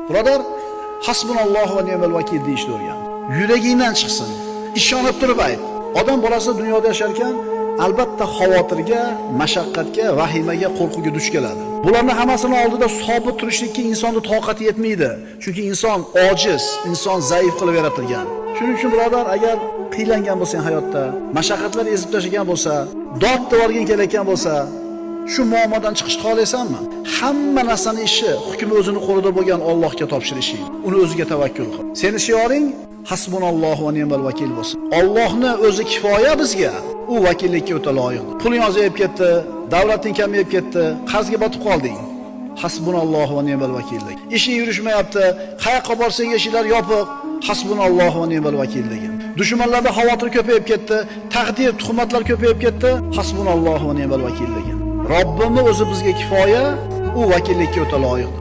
Birodar, hasbunallohu va ni'mal vakil deyishni o'rgan. Yuragingdan chiqsin. Ishonib turib ayt. Odam bolasi dunyoda yashar ekan, albatta xavotirga, mashaqqatga, vahimaga, qo'rquvga duch keladi. Bularning hammasini oldida sobit turishlikka insonning toqati yetmaydi. Chunki inson ojiz, inson zaif qilib yaratilgan. Shuning uchun birodar, agar qiylangan bo'lsang hayotda, mashaqqatlar ezib tashlagan bo'lsa, dod devorgin kelayotgan bo'lsa, shu muammodan chiqishni xohlaysanmi? Hamma narsaning ishi, hukmi o'zini qo'lida bo'lgan Allohga topshirishing. Uni o'ziga tavakkul qil. Seni shioring hasbunallohu va ni'mal vakil bo'lsin. Allohning o'zi kifoya bizga. U vakillikka o'ta loyiq. Puling ozayib ketdi, davlating kamayib ketdi, qarzga botib qolding. Hasbunallohu va ni'mal vakillik. Ishing yurishmayapti, qayoqqa borsang eshiklar yopiq. Hasbunallohu va ni'mal vakil degan. Dushmanlarda xavotir ko'payib ketdi, taqdir, tuhmatlar ko'payib ketdi. Hasbunallohu va ni'mal vakil degan. Robbimiz o'zi bizga kifoya, u vakillikka o'ta loyiq.